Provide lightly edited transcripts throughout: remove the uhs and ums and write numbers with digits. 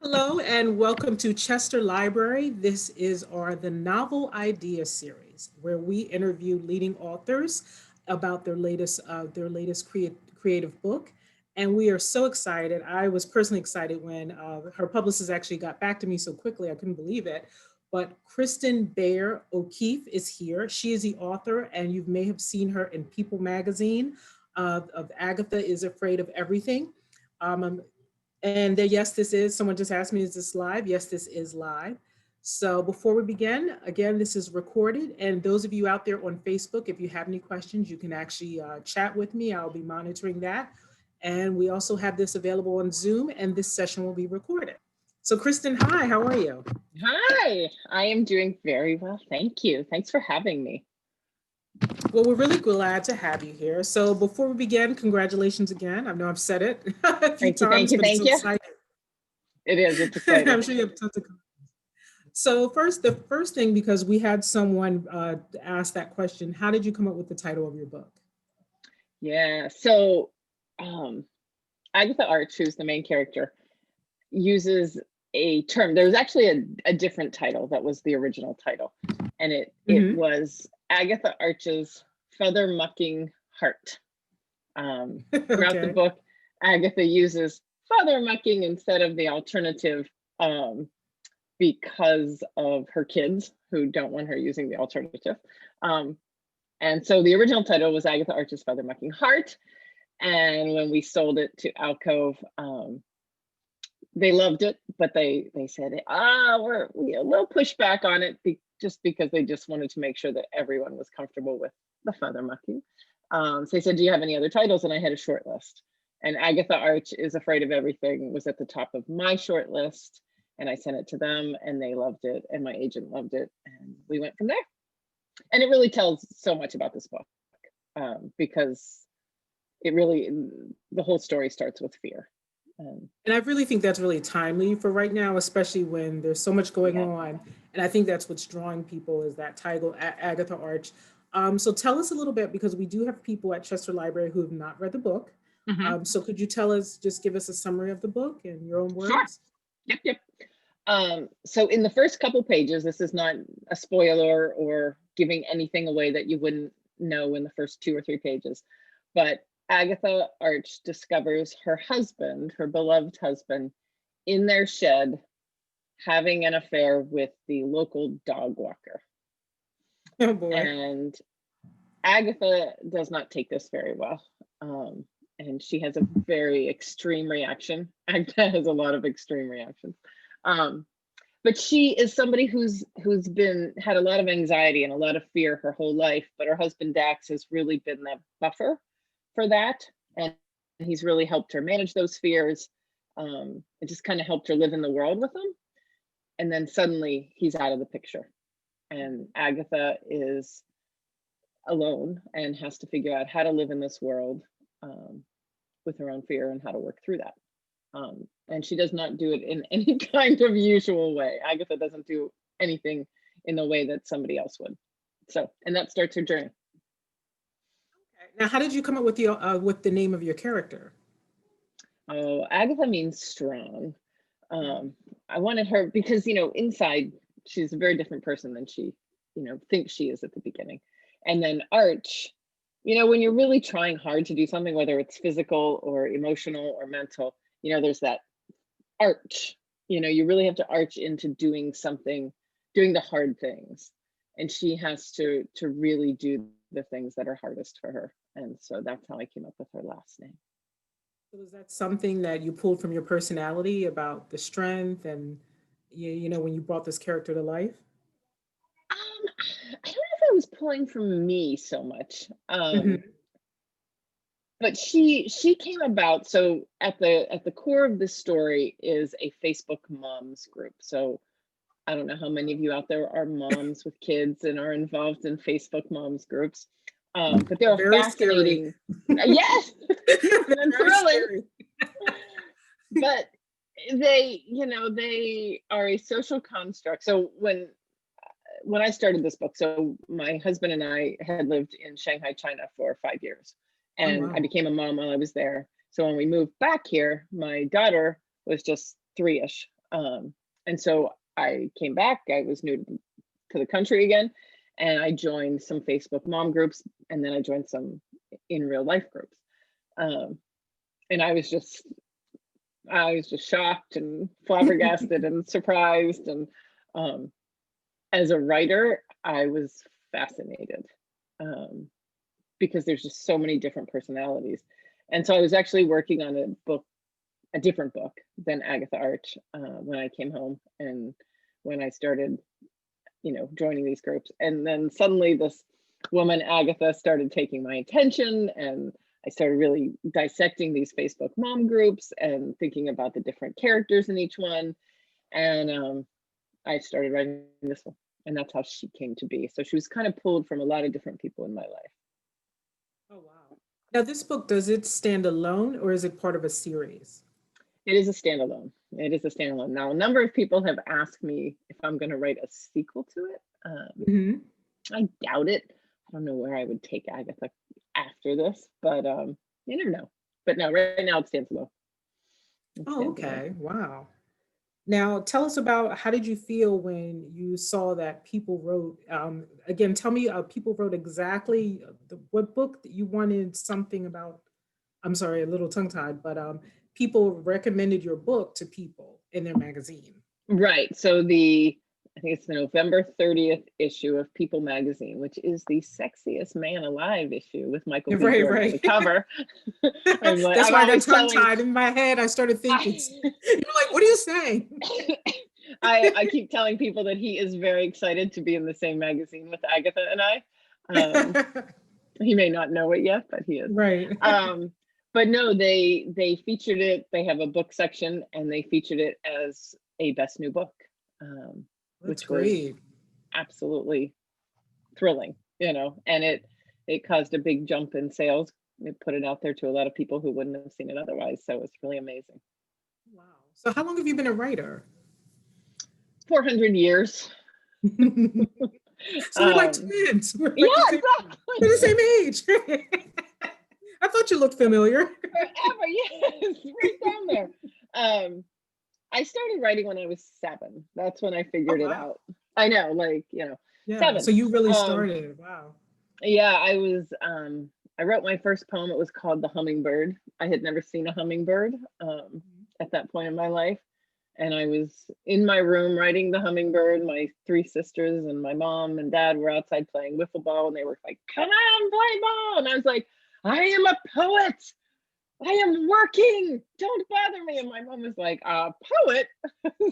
Hello and welcome to Chester Library. This is the Novel Idea series, where we interview leading authors about their latest creative book. And we are so excited. I was personally excited when her publicist actually got back to me so quickly. I couldn't believe it. But Kristen Baer O'Keefe is here. She is the author, and you may have seen her in People magazine of Agatha is Afraid of Everything. Um, and yes, this is, someone just asked me, is this live? Yes, this is live. So before we begin, again, this is recorded. And those of you out there on Facebook, if you have any questions, you can actually chat with me. I'll be monitoring that. And we also have this available on Zoom, and this session will be recorded. So Kristen, hi, how are you? Hi, I am doing very well. Thank you. Thanks for having me. Well, we're really glad to have you here. So before we begin, congratulations again. I know I've said it a few Thank you, thank times, you, but it's thank so you. exciting. It's I'm exciting. sure you have tons of. So the first thing, because we had someone ask that question, how did you come up with the title of your book? Yeah, so um, Agatha Arch, who's the main character, uses a term. There was actually a different title that was the original title, and it Hmm. was Agatha Arch's Feather Mucking Heart. Throughout the Okay. book, Agatha uses feather mucking instead of the alternative um, because of her kids who don't want her using the alternative. Um, and so the original title was Agatha Archer's Feather Mucking Heart. And when we sold it to Alcove, they loved it, but they said, we a little pushback on it just because they just wanted to make sure that everyone was comfortable with the feather mucking. So they said, do you have any other titles? And I had a short list. And Agatha Arch is Afraid of Everything was at the top of my short list. And I sent it to them and they loved it. And my agent loved it. And we went from there. And it really tells so much about this book because it really, the whole story starts with fear. And I really think that's really timely for right now, especially when there's so much going Yeah. on. And I think that's what's drawing people is that title, Agatha Arch. So tell us a little bit, because we do have people at Chester Library who have not read the book. Mhm. So could you tell us, just give us a summary of the book in your own Sure. words? Yep. So in the first couple pages, this is not a spoiler or giving anything away that you wouldn't know in the first 2 or 3 pages, but Agatha Arch discovers her husband, her beloved husband, in their shed having an affair with the local dog walker. Oh boy. And Agatha does not take this very well. And she has a very extreme reaction. Agatha has a lot of extreme reactions. Um, but she is somebody who's been had a lot of anxiety and a lot of fear her whole life, but her husband Dax has really been the buffer for that, and he's really helped her manage those fears. It just kind of helped her live in the world with him, and then suddenly he's out of the picture, and Agatha is alone and has to figure out how to live in this world um, with her own fear and how to work through that. And she does not do it in any kind of usual way. Agatha doesn't do anything in the way that somebody else would. So, and that starts her journey. Now, how did you come up with the name of your character? Oh, Agatha means strong. I wanted her because, inside she's a very different person than she, thinks she is at the beginning. And then Arch, when you're really trying hard to do something, whether it's physical or emotional or mental, there's that arch. You really have to arch into doing something, doing the hard things. And she has to really do the things that are hardest for her. And so that's how I came up with her last name. So was that something that you pulled from your personality about the strength and when you brought this character to life? I don't know if it was pulling from me so much. Hmm. But she came about, so at the core of this story is a Facebook moms group. So I don't know how many of you out there are moms with kids and are involved in Facebook moms groups. But they're a Very scary. fascinating, yes, They're and very thrilling. scary. But they are a social construct. So when I started this book, so my husband and I had lived in Shanghai, China for 5 years, Oh and I wow. became a mom while I was there. So when we moved back here, my daughter was just 3-ish. And so I came back, I was new to the country again, and I joined some Facebook mom groups, and then I joined some in real life groups. Um, and I was just shocked and flabbergasted and surprised. And um, as a writer, I was fascinated, um, because there's just so many different personalities. And so I was actually working on a different book than Agatha Arch, when I came home and when I started, joining these groups. And then suddenly this woman, Agatha, started taking my attention, and I started really dissecting these Facebook mom groups and thinking about the different characters in each one. And I started writing this one, and that's how she came to be. So she was kind of pulled from a lot of different people in my life. Oh, wow. Now, this book, does it stand alone or is it part of a series? It is a standalone. It is a standalone. Now, a number of people have asked me if I'm going to write a sequel to it. Hmm. I doubt it. I don't know where I would take Agatha after this, but you never know. But no, right now it stands alone. It Oh, stands alone. okay. Wow. Now, tell us about how did you feel when you saw that people wrote, again, tell me, people wrote exactly what book that you wanted something about. I'm sorry, a little tongue tied, but people recommended your book to people in their magazine. Right. So I think it's the November 30th issue of People magazine, which is the sexiest man alive issue with Michael B. Right, Jordan on the right. cover. That's I'm why I got always tongue telling, tied in my head. I started thinking, I, you're like, what are you saying? I keep telling people that he is very excited to be in the same magazine with Agatha and I. He may not know it yet, but he is. Right. But no, they featured it. They have a book section, and they featured it as a best new book, That's which was great. absolutely thrilling, and it caused a big jump in sales. It put it out there to a lot of people who wouldn't have seen it otherwise. So it's really amazing. Wow. So how long have you been a writer? 400 years. So we're like Um, twins. yeah, We're the exactly. same age. I thought you looked familiar. Forever, yes, right down there. I started writing when I was 7. That's when I Oh, figured it wow. out. I know, Yeah. 7. So you really Um, started. Wow. yeah, I wrote my first poem. It was called The Hummingbird. I had never seen a hummingbird at that point in my life. And I was in my room writing The Hummingbird. My 3 sisters and my mom and dad were outside playing wiffle ball, and they were like, "Come on, play ball." And I was like, "I am a poet. I am working. Don't bother me." And my mom was like, "Poet?"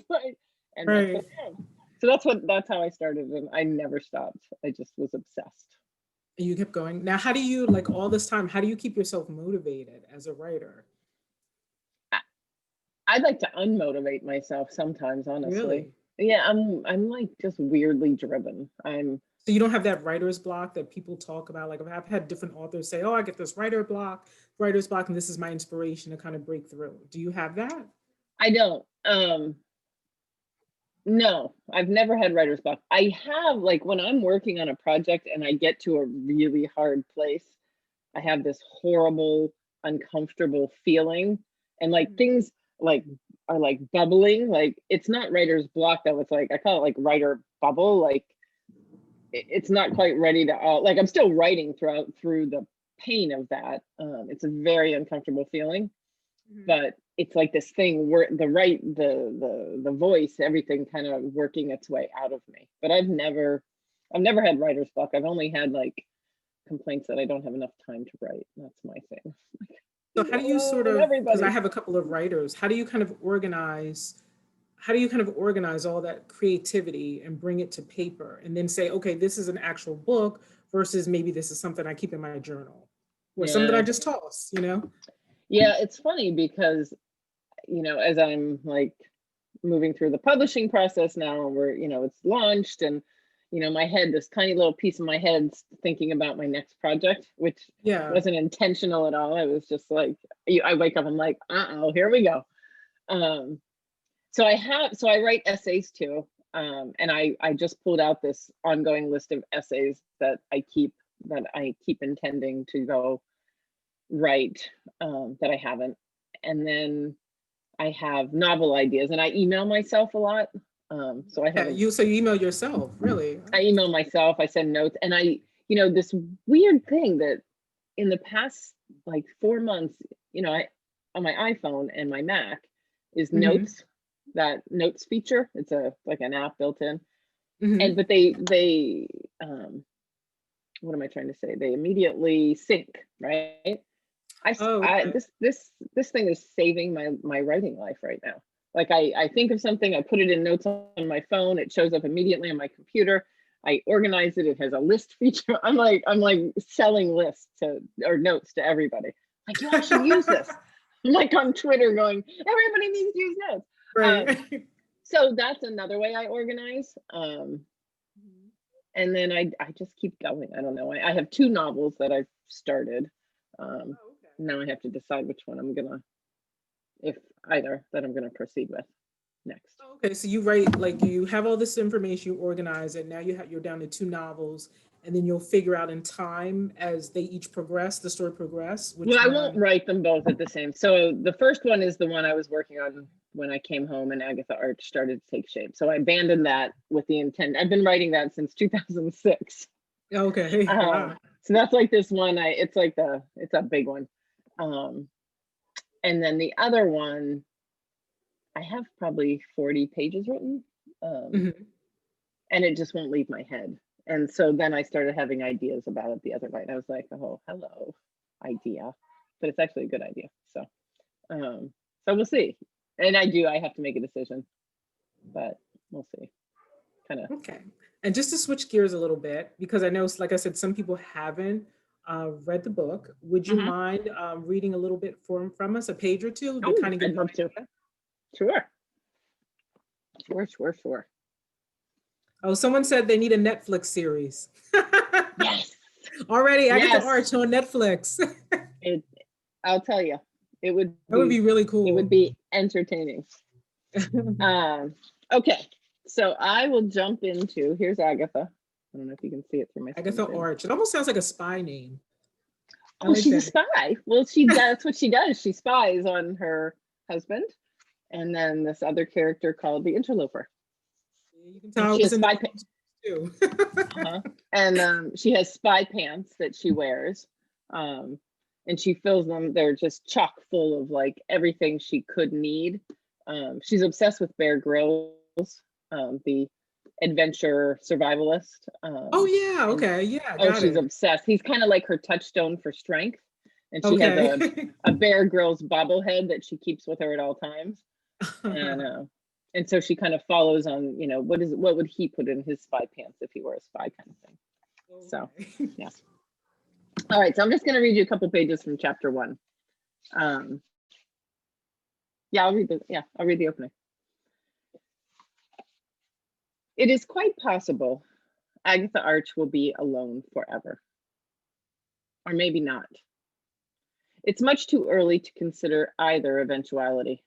Like, and that's what Right. I am. So that's how I started, and I never stopped. I just was obsessed. And you kept going. Now, how do you, like all this time, how do you keep yourself motivated as a writer? I, I'd like to unmotivate myself sometimes, honestly. Really? Yeah, I'm like just weirdly driven. So you don't have that writer's block that people talk about? Like I've had different authors say, oh, I get this writer's block, and this is my inspiration to kind of break through. Do you have that? I don't. No, I've never had writer's block. I have, like, when I'm working on a project and I get to a really hard place, I have this horrible, uncomfortable feeling, and like Mhm. things like are like bubbling. Like it's not writer's block though. It's like I call it like writer bubble. Like it's not quite ready to like I'm still writing through the pain of that. It's a very uncomfortable feeling, Mhm. but it's like this thing where the voice, everything kind of working its way out of me. But I've never had writer's block. I've only had like complaints that I don't have enough time to write. That's my thing. So how do you sort Hello, of, because I everybody. have a couple of writers, how do you kind of organize all that creativity and bring it to paper and then say, okay, this is an actual book versus maybe this is something I keep in my journal or something I Yeah. just toss, you know? Yeah, it's funny because, as I'm like moving through the publishing process now, where, it's launched, and, this tiny little piece of my head's thinking about my next project, which Yeah. wasn't intentional at all. I was just like, I wake up, I'm like, uh-oh, here we go. Um, so I write essays too. And I just pulled out this ongoing list of essays that I keep intending to go write, that I haven't. And then I have novel ideas, and I email myself a lot. So I have Yeah, so you email yourself, really? I email myself, I send notes, and this weird thing that in the past like 4 months, I on my iPhone and my Mac is Hmm. notes, that notes feature. It's like an app built in. Hmm. And but they what am I trying to say? They immediately sync, right? Oh, I okay. this thing is saving my writing life right now. Like I think of something, I put it in notes on my phone, it shows up immediately on my computer. I organize it. It has a list feature. I'm like selling lists or notes to everybody. Like, you all should use this. I'm like on Twitter going, everybody needs to use notes. Um, Right. so that's another way I organize. And then I just keep going. I don't know. I have 2 novels that I've started. Um, Oh, okay. Now I have to decide which one if either that I'm gonna proceed with next. Okay, so you write, like, you have all this information, you organize it. Now you're down to 2 novels, and then you'll figure out in time as they each progress, the story progress, Well, which I won't one. write them both at the same. So the first one is the one I was working on when I came home and Agatha Arch started to take shape. So I abandoned that with the intent. I've been writing that since 2006. Okay, Um, wow. so that's like this one. It's a big one. Um, and then the other one, I have probably 40 pages written, Mhm. and it just won't leave my head. And so then I started having ideas about it the other night. I was like, oh, hello, idea. But it's actually a good idea. So we'll see. And I have to make a decision, but we'll see. Kind of. Okay. And just to switch gears a little bit, because I know, like I said, some people haven't read the book. Would you Hmm. mind reading a little bit from us, a page or two, to Oh, kind of get I'd an love to. idea? Sure, sure. Oh, someone said they need a Netflix series. Yes, Already, Agatha yes. Arch on Netflix. It. I'll tell you, it would That would be be, really it would cool. be entertaining. Um, okay, so I will jump into, here's Agatha. I don't know if you can see it through my screen Agatha share. Arch. It almost sounds like a spy name. I Oh, like she's a that. spy. Well, that's what she does. She spies on her husband, and then this other character called the interloper. You can And tell I she was has in the spy too. uh-huh. And she has spy pants that she wears. Um, and she fills them, they're just chock full of like everything she could need. She's obsessed with Bear Grylls, the adventure survivalist. Oh yeah, And okay, yeah, oh, got she's it. obsessed. He's kind of like her touchstone for strength. And she has Okay. a Bear Grylls bobblehead that she keeps with her at all times. And so she kind of follows on, what would he put in his spy pants if he were a spy, kind of thing. So Okay. yeah. All right, so I'm just going to read you a couple pages from chapter 1. um I'll read the opening. It is quite possible Agatha Arch will be alone forever, or maybe not. It's much too early to consider either eventuality.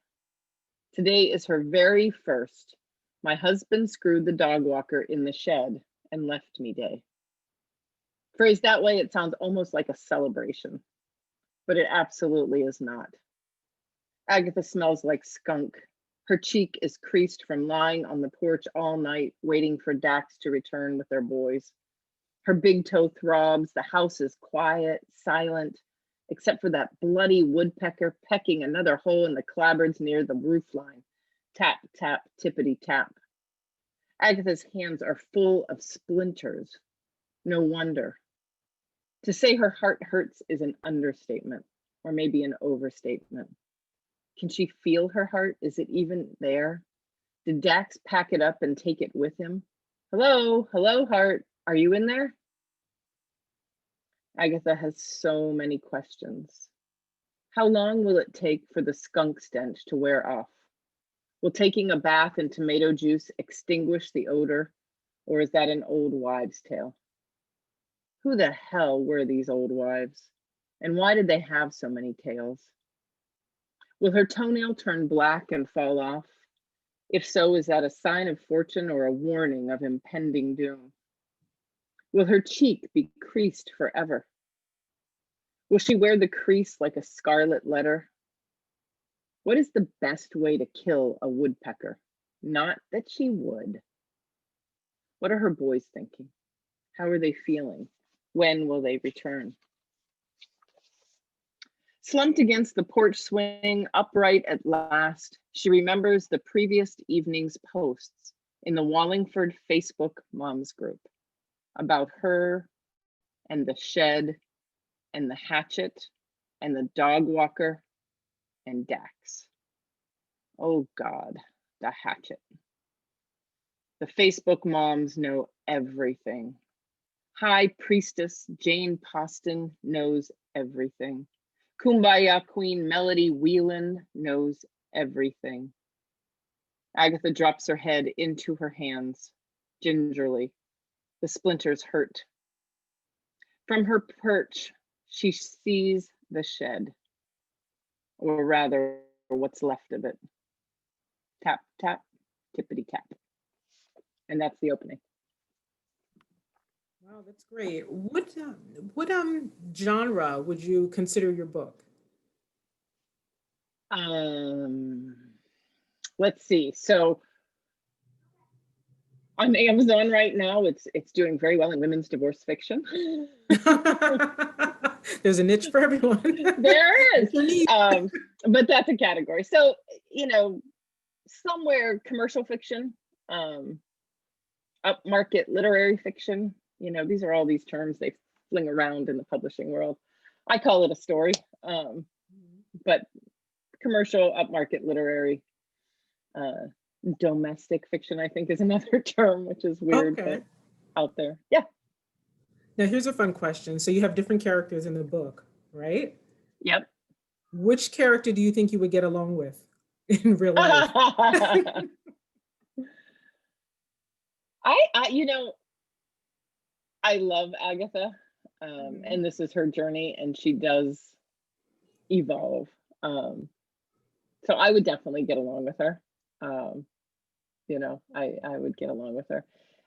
Today is her very first "my husband screwed the dog walker in the shed and left me" day. Phrased that way, it sounds almost like a celebration, but it absolutely is not. Agatha smells like skunk. Her cheek is creased from lying on the porch all night, waiting for Dax to return with their boys. Her big toe throbs. The house is quiet, silent, except for that bloody woodpecker pecking another hole in the clapboards near the roof line. Tap, tap, tippity tap. Agatha's hands are full of splinters. No wonder. To say her heart hurts is an understatement, or maybe an overstatement. Can she feel her heart? Is it even there? Did Dax pack it up and take it with him? Hello, hello, heart. Are you in there? Agatha has so many questions. How long will it take for the skunk stench to wear off? Will taking a bath in tomato juice extinguish the odor, or is that an old wives' tale? Who the hell were these old wives? And why did they have so many tales? Will her toenail turn black and fall off? If so, is that a sign of fortune or a warning of impending doom? Will her cheek be creased forever? Will she wear the crease like a scarlet letter? What is the best way to kill a woodpecker? Not that she would. What are her boys thinking? How are they feeling? When will they return? Slumped against the porch swing, upright at last, she remembers the previous evening's posts in the Wallingford Facebook moms group about her and the shed and the hatchet and the dog walker and Dax. Oh God, the hatchet. The Facebook moms know everything. High Priestess Jane Poston knows everything. Kumbaya Queen Melody Whelan knows everything. Agatha drops her head into her hands, gingerly. The splinters hurt. From her perch, she sees the shed, or rather, what's left of it. Tap, tap, tippity tap. And that's the opening. Wow, that's great. What genre would you consider your book? Let's see. So on Amazon right now, it's doing very well in women's divorce fiction. There's a niche for everyone. There is. But that's a category. So, you know, somewhere commercial fiction, upmarket literary fiction, you know, these are all these terms they fling around in the publishing world. I call it a story, but commercial, upmarket literary, domestic fiction, I think is another term, which is weird, Okay. but out there. Yeah. Now here's a fun question. So you have different characters in the book, right? Yep. Which character do you think you would get along with in real life? I you know, I love Agatha, and this is her journey, and she does evolve. So I would definitely get along with her. You know, I would get along with her.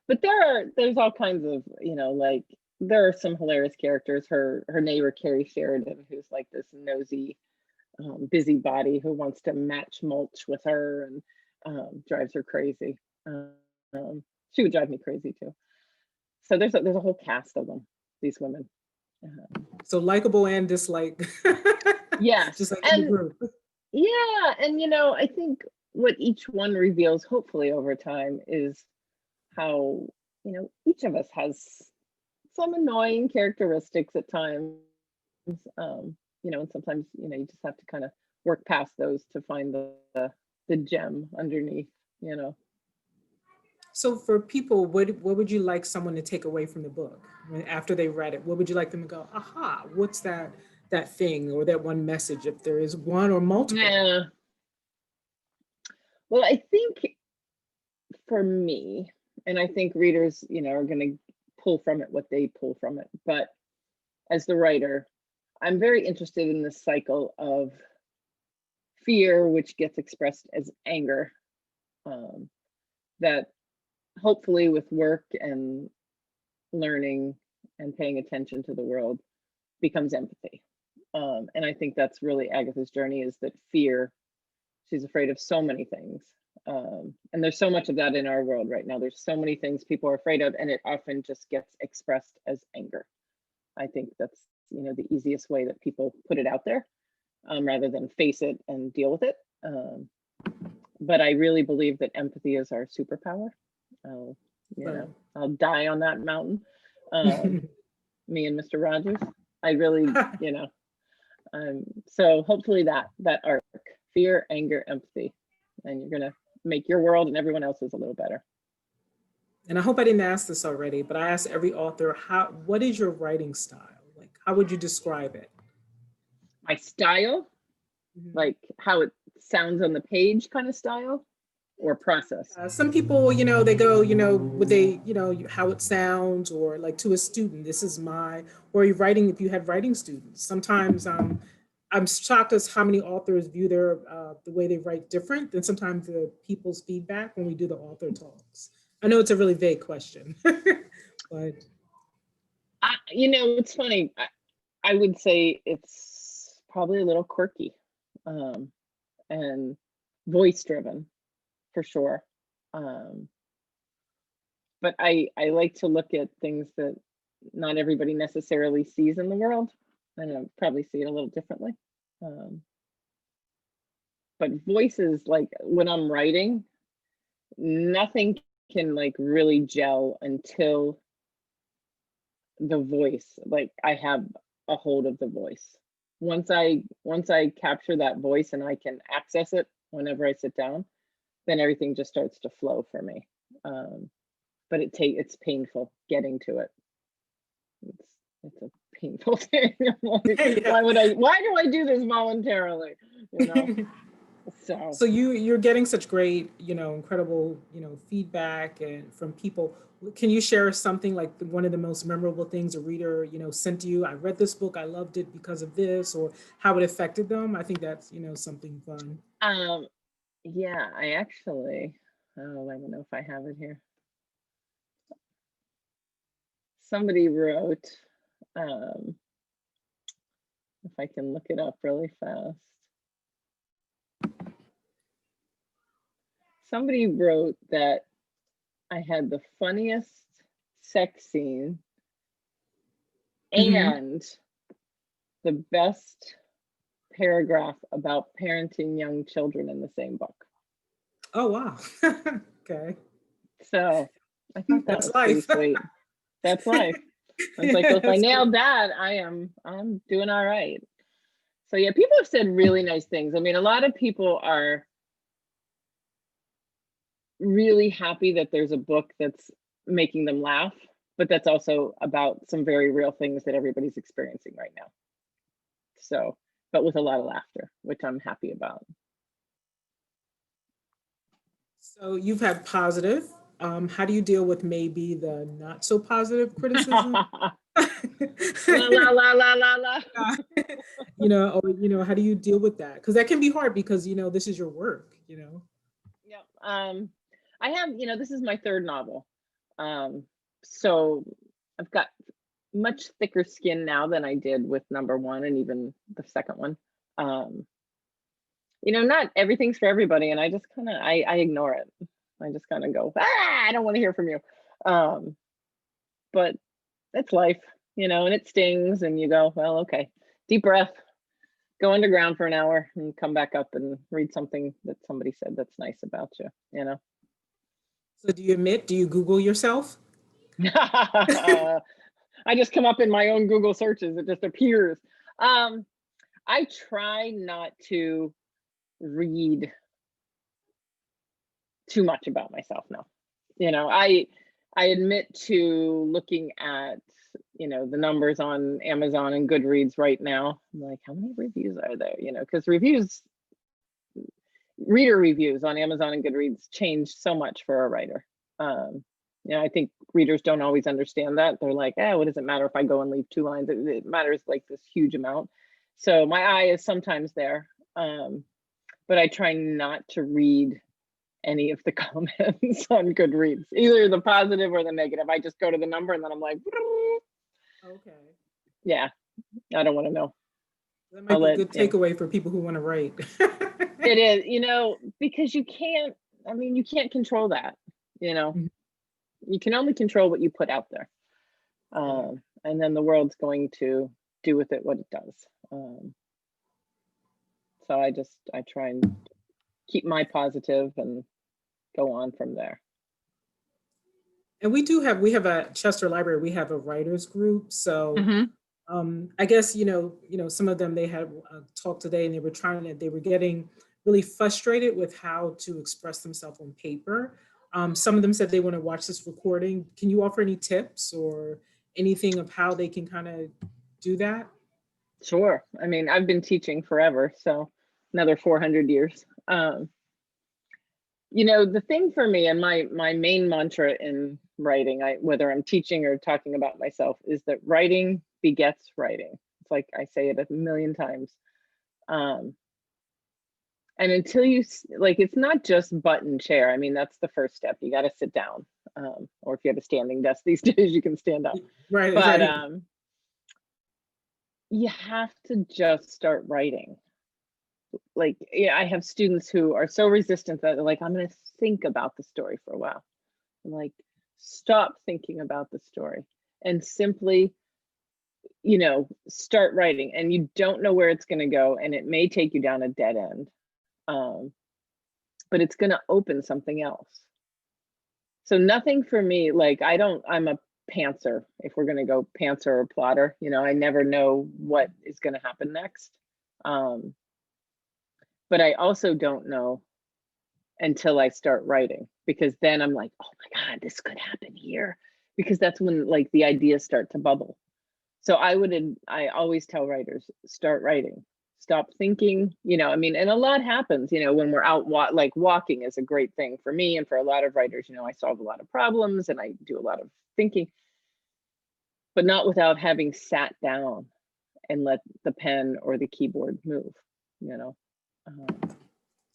But there's all kinds of, you know, like there are some hilarious characters. Her neighbor Carrie Sheridan, who's like this nosy, busybody who wants to match mulch with her and drives her crazy. She would drive me crazy too. So there's a whole cast of them, these women. So likable and dislike. Yes, Just like in the group. yeah, and you know, I think what each one reveals, hopefully over time, is how, you know, each of us has some annoying characteristics at times. You know, and sometimes, you know, you just have to kind of work past those to find the gem underneath, you know. So for people, what would you like someone to take away from the book after they read it? What would you like them to go, aha, what's that thing or that one message, if there is one or multiple? Yeah. Well, I think for me, and I think readers, you know, are going to pull from it what they pull from it. But as the writer, I'm very interested in this cycle of fear, which gets expressed as anger, that hopefully with work and learning and paying attention to the world becomes empathy. And I think that's really Agatha's journey, is that fear, she's afraid of so many things. And there's so much of that in our world right now. There's so many things people are afraid of, and it often just gets expressed as anger. I think that's, you know, the easiest way that people put it out there, rather than face it and deal with it. But I really believe that empathy is our superpower. You know, I'll die on that mountain. Me and Mr. Rogers. I really, you know, so hopefully that arc, fear, anger, empathy, and you're gonna make your world and everyone else's a little better. And I hope I didn't ask this already, but I ask every author, what is your writing style? Like, how would you describe it? My style, like how it sounds on the page kind of style, or process? Some people, you know, they go, you know, would they, you know, how it sounds, or like to a student, this is my, or you're writing, if you had writing students. Sometimes I'm shocked as how many authors view their the way they write different than sometimes the people's feedback when we do the author talks. I know it's a really vague question, but you know, it's funny. I would say it's probably a little quirky. and voice driven for sure. Um, but I like to look at things that not everybody necessarily sees in the world, and I probably see it a little differently. Um, but voices, like when I'm writing, nothing can like really gel until the voice, like I have a hold of the voice. Once I capture that voice and I can access it whenever I sit down, then everything just starts to flow for me. But it's painful getting to it. It's a painful thing. I'm like, Yeah. why do I do this voluntarily? You know? So So you're getting such great, incredible, feedback and from people. Can you share something like one of the most memorable things a reader, sent to you? I read this book, I loved it because of this, or how it affected them. I think that's, something fun. um yeah, I actually, oh, I don't know if I have it here. Somebody wrote, um, if I can look it up really fast. Somebody wrote that I had the funniest sex scene Mhm. and the best paragraph about parenting young children in the same book. Oh, wow. Okay. So I thought that That's was pretty life. sweet. That's life. I was like, well, if I That's nailed great. that, I'm doing all right. So yeah, people have said really nice things. I mean, a lot of people are really happy that there's a book that's making them laugh, but that's also about some very real things that everybody's experiencing right now. So, but with a lot of laughter, which I'm happy about. So you've had positive. How do you deal with maybe the not so positive criticism? La la la la la la. Or how do you deal with that? Because that can be hard because this is your work. Yep. I have, this is my third novel. Um, so I've got much thicker skin now than I did with number one and even the second one. Um, not everything's for everybody, and I just kind of I ignore it. I just kind of go, I don't want to hear from you. Um, but it's life, and it stings, and you go, well, okay, deep breath, go underground for an hour, and come back up and read something that somebody said that's nice about you. So do you Google yourself? I just come up in my own Google searches. It just appears. Um, I try not to read too much about myself now. I admit to looking at, the numbers on Amazon and Goodreads right now. I'm like, how many reviews are there? Because reader reviews on Amazon and Goodreads change so much for a writer. I think readers don't always understand that. They're like, what does it matter if I go and leave 2 lines? It matters like this huge amount. So my eye is sometimes there, but I try not to read any of the comments on Goodreads, either the positive or the negative. I just go to the number and then I'm like, Okay. yeah, I don't want to know. That I'll might be a let, good takeaway for people who want to write. it is, because you can't control that, you know, Mhm. you can only control what you put out there. Correct. And then the world's going to do with it what it does. So I try and keep my positive and go on from there. And we have a Chester Library, we have a writers group. So Mm-hmm. I guess, some of them, they had a talk today and they were getting really frustrated with how to express themselves on paper. Some of them said they want to watch this recording. Can you offer any tips or anything of how they can kind of do that? Sure. I mean, I've been teaching forever, so another 400 years. The thing for me and my main mantra in writing, whether I'm teaching or talking about myself, is that writing begets writing. It's like I say it a million times. Um, and until like, it's not just button chair. I mean, that's the first step. You got to sit down, or if you have a standing desk these days, you can stand up. Right, But right. you have to just start writing. like, yeah, I have students who are so resistant that they're like, I'm going to think about the story for a while. I'm like, stop thinking about the story and simply, start writing. And you don't know where it's going to go, and it may take you down a dead end, but it's going to open something else. So nothing for me, like I'm a pantser, if we're going to go pantser or plotter, I never know what is going to happen next. But I also don't know until I start writing, because then I'm like, oh my God, this could happen here, because that's when like the ideas start to bubble. So I always tell writers, start writing, stop thinking, and a lot happens, when we're out like walking is a great thing for me and for a lot of writers. I solve a lot of problems and I do a lot of thinking, but not without having sat down and let the pen or the keyboard move, you know. So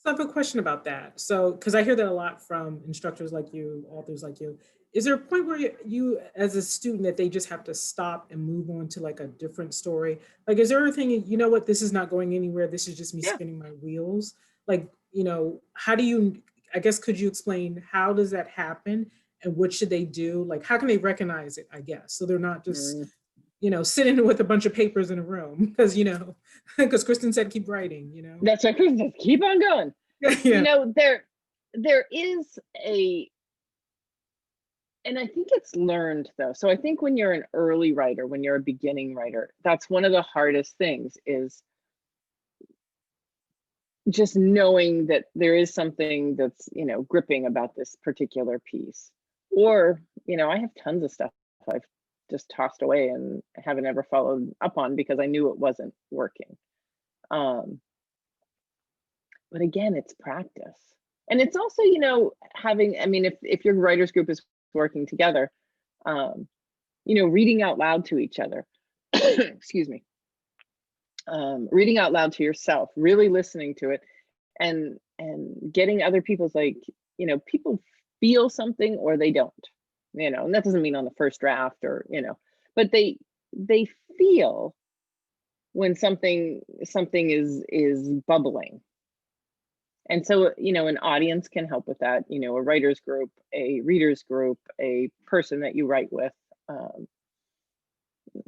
I have a question about that. So, because I hear that a lot from instructors like you, authors like you. Is there a point where you, as a student, that they just have to stop and move on to like a different story? Like, is there a thing, you know what, this is not going anywhere. This is just me Yeah. spinning my wheels. Like, how do you, I guess, could you explain how does that happen and what should they do? Like, how can they recognize it, I guess? So they're not just, Mm. sitting with a bunch of papers in a room because, because Kristen said, keep writing. That's right. Just keep on going. Yeah. There is and I think it's learned though. So I think when you're an early writer, when you're a beginning writer, that's one of the hardest things, is just knowing that there is something that's, gripping about this particular piece. Or, I have tons of stuff I've just tossed away and haven't ever followed up on because I knew it wasn't working. But again, it's practice. And it's also, having, if your writers group is working together, reading out loud to each other, excuse me, reading out loud to yourself, really listening to it, and getting other people's, like, people feel something or they don't, and that doesn't mean on the first draft or, but they feel when something is bubbling. And so, an audience can help with that, a writer's group, a reader's group, a person that you write with. I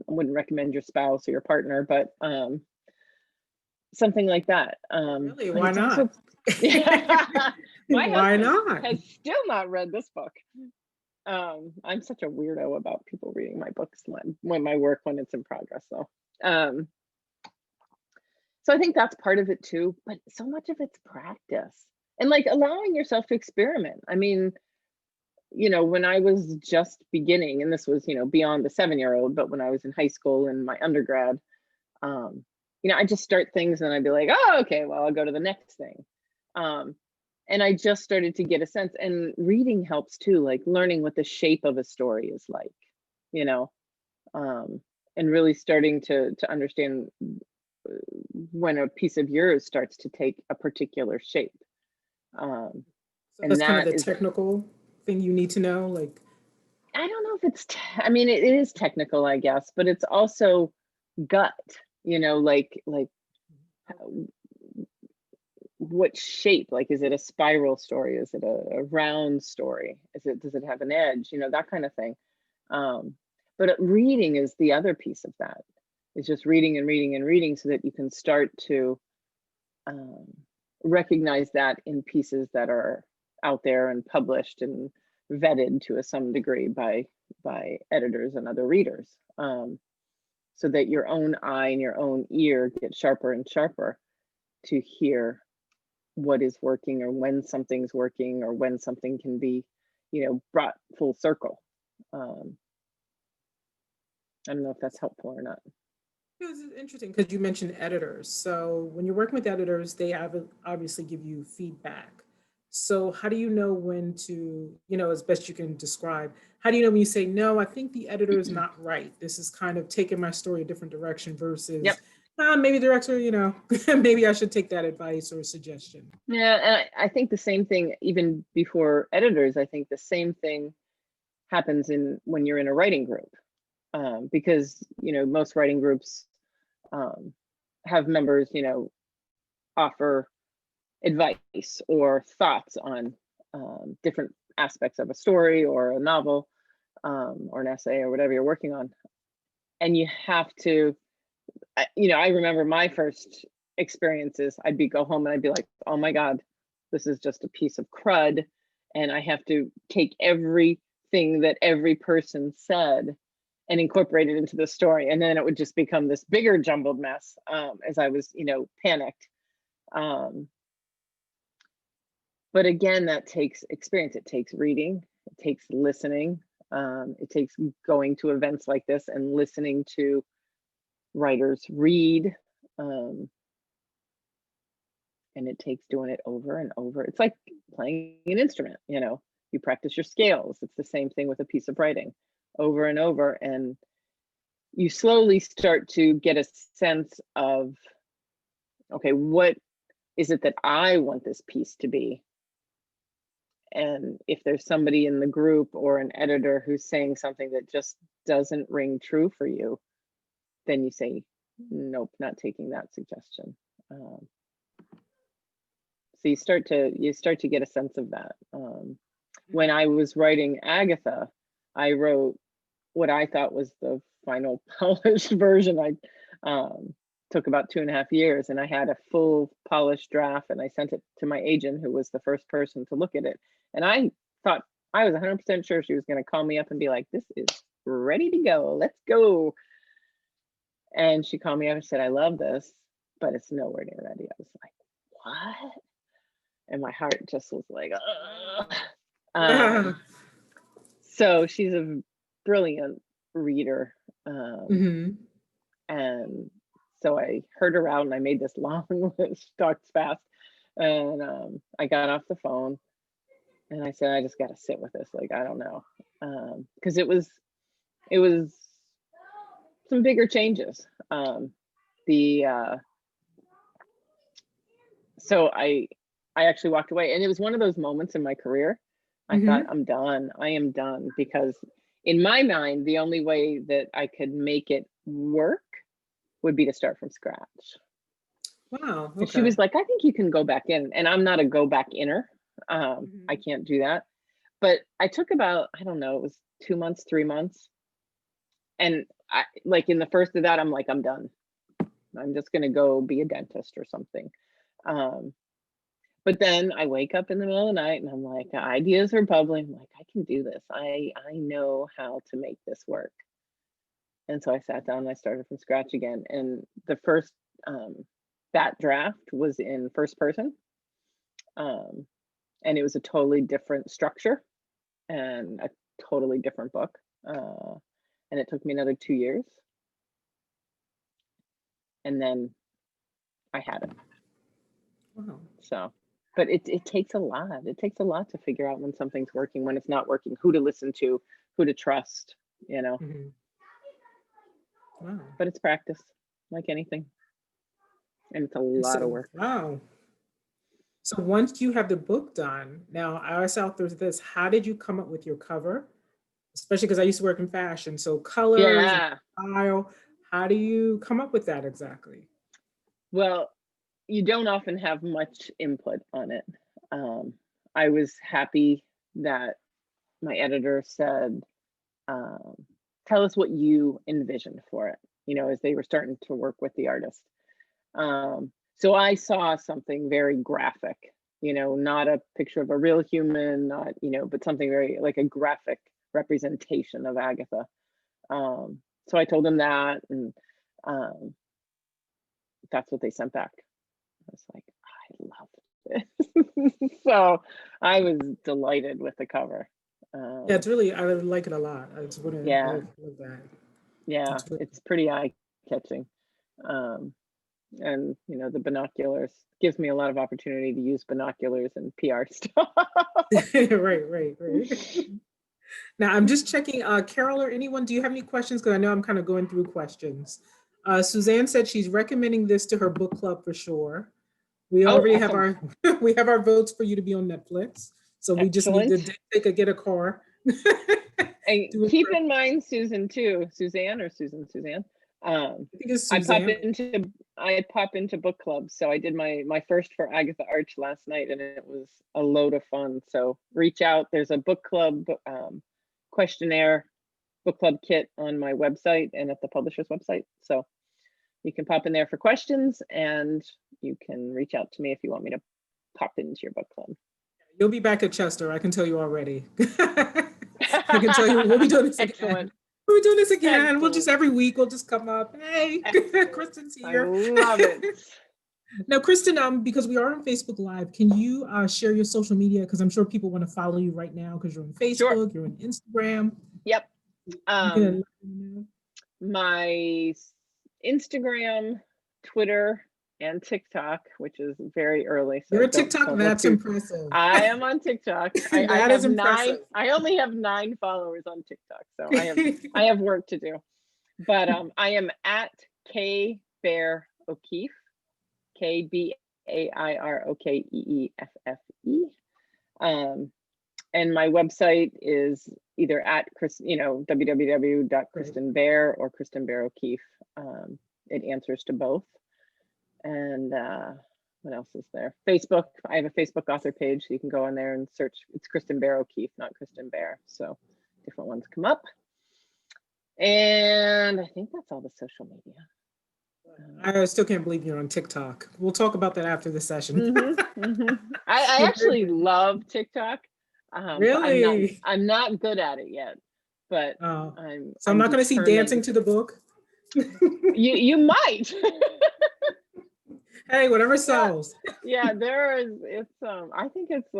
wouldn't recommend your spouse or your partner, but something like that. Really? Why not? Also, my Why husband not? has still not read this book. I'm such a weirdo about people reading my books when my work when it's in progress, though. So I think that's part of it too, but so much of it's practice and like allowing yourself to experiment. When I was just beginning, and this was, beyond the 7-year-old, but when I was in high school and my undergrad, I just start things and I'd be like, oh, okay, well, I'll go to the next thing. And I just started to get a sense, and reading helps too, like learning what the shape of a story is like, and really starting to understand when a piece of yours starts to take a particular shape. So And that's kind of that the is, technical thing you need to know. Like, I don't know if it's, it is technical, I guess, but it's also gut, like what shape, like, is it a spiral story? Is it a round story? Does it have an edge? That kind of thing. But reading is the other piece of that. It's just reading and reading and reading so that you can start to recognize that in pieces that are out there and published and vetted to some degree by editors and other readers, so that your own eye and your own ear get sharper and sharper to hear what is working, or when something's working, or when something can be, brought full circle. I don't know if that's helpful or not. it was interesting because you mentioned editors. So when you're working with editors, they obviously give you feedback. So how do you know when to, as best you can describe, how do you know when you say, no, I think the editor is not right. This is kind of taking my story a different direction versus, Yep. Maybe director, maybe I should take that advice or suggestion. Yeah, and I think the same thing, even before editors, I think the same thing happens when you're in a writing group, because most writing groups have members, offer advice or thoughts on different aspects of a story or a novel, or an essay or whatever you're working on. And you have to, I remember my first experiences, I'd go home and I'd be like, oh my God, this is just a piece of crud. And I have to take everything that every person said and incorporate it into the story. And then it would just become this bigger jumbled mess, as I was, panicked. But again, that takes experience. It takes reading, it takes listening, it takes going to events like this and listening to writers read. And it takes doing it over and over. It's like playing an instrument, you practice your scales. It's the same thing with a piece of writing, over and over. And you slowly start to get a sense of, okay, what is it that I want this piece to be? And if there's somebody in the group or an editor who's saying something that just doesn't ring true for you, then you say, nope, not taking that suggestion. So you start to get a sense of that. When I was writing Agatha, I wrote what I thought was the final polished version. I took about 2.5 years, and I had a full polished draft, and I sent it to my agent, who was the first person to look at it. And I thought, I was 100% sure she was going to call me up and be like, this is ready to go, let's go. And she called me up and said, I love this, but it's nowhere near ready. I was like, what? And my heart just was like, so she's a brilliant reader. And so I heard her out and I made this long list, talked fast. And I got off the phone and I said, I just got to sit with this. Like, I don't know. Because it was some bigger changes. So I actually walked away, and it was one of those moments in my career. I thought, I'm done. I am done, because in my mind, the only way that I could make it work would be to start from scratch. Wow. Okay. And she was like, I think you can go back in. And I'm not a go back inner. I can't do that. But I took about, I don't know, it was 2 months, 3 months. And I, like, in the first of that, I'm like, I'm done. I'm just going to go be a dentist or something. But then I wake up in the middle of the night and I'm like, ideas are bubbling. I'm like, I can do this. I know how to make this work. And so I sat down and I started from scratch again. And the first, that draft was in first person. And it was a totally different structure and a totally different book. And it took me another 2 years. And then I had it. Wow. So, but it takes a lot. It takes a lot to figure out when something's working, when it's not working, who to listen to, who to trust, Wow. But it's practice, like anything. And it's a lot of work. Wow. So once you have the book done, now I always out there's this, how did you come up with your cover? Especially because I used to work in fashion. So colors, and style, how do you come up with that exactly? Well, you don't often have much input on it. I was happy that my editor said, tell us what you envisioned for it, as they were starting to work with the artist. So I saw something very graphic, not a picture of a real human, not, but something very like a graphic representation of Agatha. So I told them that, and that's what they sent back. I was like, I love this. So I was delighted with the cover. Yeah, it's really, I like it a lot. I just want to love that. Yeah, it's pretty eye-catching. And the binoculars gives me a lot of opportunity to use binoculars and PR stuff. Right. Now I'm just checking, Carol or anyone, do you have any questions? Because I know I'm kind of going through questions. Suzanne said she's recommending this to her book club for sure. We already have our we have our votes for you to be on Netflix. So we just need to get a car. And keep in mind, Susan too, Suzanne. I think it's I Suzanne. pop into book clubs. So I did my first for Agatha Arch last night, and it was a load of fun. So reach out. There's a book club questionnaire, book club kit on my website and at the publisher's website. So you can pop in there for questions, and you can reach out to me if you want me to pop into your book club. You'll be back at Chester. I can tell you already. I can tell you we'll be doing this again. Excellent. We'll be doing this again. Excellent. We'll just every week we'll just come up. Hey, Kristen's I here. love it. Now, Kristen, because we are on Facebook Live, can you share your social media? Because I'm sure people want to follow you right now because you're on Facebook, Sure. you're on Instagram. Yep. You My Instagram, Twitter, and TikTok, which is very early. So You're a TikTok. That's impressive. I am on TikTok. That is impressive. I only have 9 followers on TikTok, so I have work to do. But I am at K Bear O'Keeffe, KBAIROKEEFFE. And my website is either at www.kristenbear or Kristen Bear O'Keeffe. It answers to both. And what else is there? Facebook. I have a Facebook author page, so you can go on there and search. It's Kristen Bear O'Keeffe, not Kristen Bear. So different ones come up. And I think that's all the social media. I still can't believe you're on TikTok. We'll talk about that after the session. I actually love TikTok. Really? I'm not good at it yet, but so I'm not going to see dancing to the book. you might. Hey, whatever sells. Yeah, there is. I think it's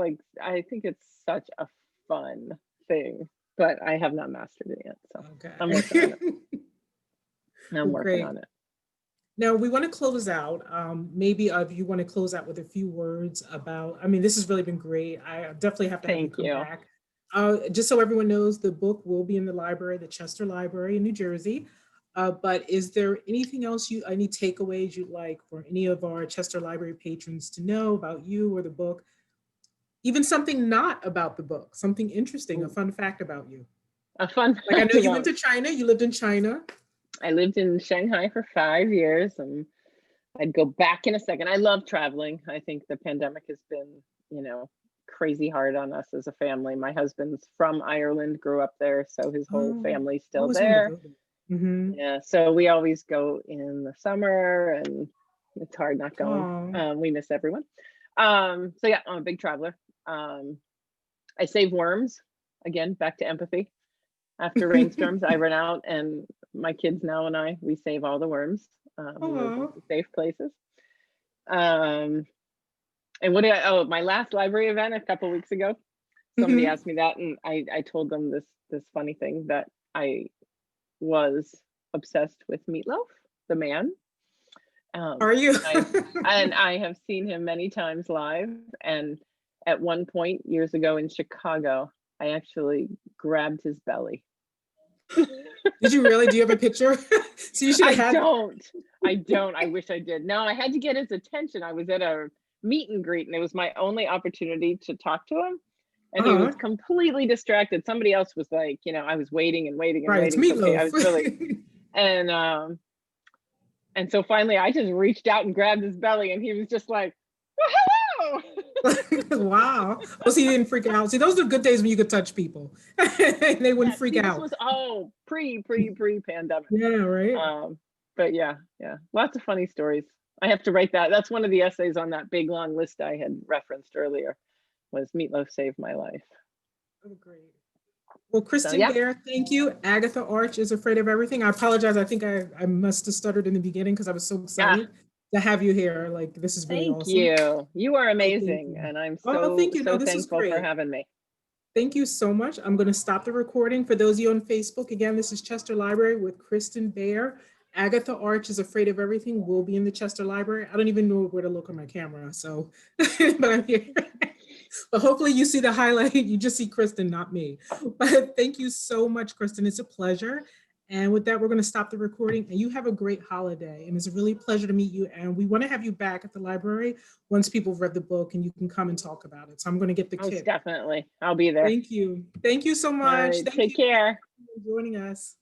such a fun thing, but I have not mastered it yet. So okay. I'm working on it. Working on it. Now we want to close out. Maybe if you want to close out with a few words about. I mean, this has really been great. I definitely have to have you come back. Just so everyone knows, the book will be in the library, the Chester Library in New Jersey. But is there anything else any takeaways you'd like for any of our Chester Library patrons to know about you or the book? Even something not about the book, something interesting, a fun fact about you. A fun fact. Like I know you went to China, you lived in China. I lived in Shanghai for 5 years, and I'd go back in a second. I love traveling. I think the pandemic has been, crazy hard on us as a family. My husband's from Ireland, grew up there, so his whole family's still there. Yeah, so we always go in the summer, and it's hard not going. We miss everyone. So yeah, I'm a big traveler. I save worms. Again, back to empathy. After rainstorms, I run out, and my kids now and we save all the worms. We live in safe places. And my last library event a couple weeks ago, somebody asked me that, and I told them this funny thing, that I was obsessed with Meatloaf, the man. Are you? and I have seen him many times live. And at one point years ago in Chicago, I actually grabbed his belly. Did you really? Do you have a picture? So you should have had. I don't. I wish I did. No, I had to get his attention. I was at a meet and greet, and it was my only opportunity to talk to him. And he was completely distracted. Somebody else was like, I was waiting and waiting and waiting. It's Meatloaf. I was really, and so finally I just reached out and grabbed his belly, and he was just like, well, hello. Wow. Well, he didn't freak out. See, those are good days when you could touch people. They wouldn't freak out. This was pre-pandemic. Yeah, right. But yeah, lots of funny stories. I have to write that. That's one of the essays on that big long list I had referenced earlier, was Meatloaf Saved My Life. Oh, great. Well, Kristen Bear, thank you. Agatha Arch is Afraid of Everything. I apologize. I think I must have stuttered in the beginning because I was so excited to have you here. Like, this is really awesome. Thank you. You are amazing. And I'm so thankful for having me. Thank you so much. I'm going to stop the recording. For those of you on Facebook, again, this is Chester Library with Kristen Bear. Agatha Arch is Afraid of Everything will be in the Chester Library. I don't even know where to look on my camera, so, but I'm here. But hopefully you see the highlight. You just see Kristen, not me. But thank you so much, Kristen. It's a pleasure. And with that, we're going to stop the recording. And you have a great holiday. And it's a really pleasure to meet you. And we want to have you back at the library once people have read the book and you can come and talk about it. So I'm going to get the kit. Definitely. I'll be there. Thank you. Thank you so much. Take care. Thank you for joining us.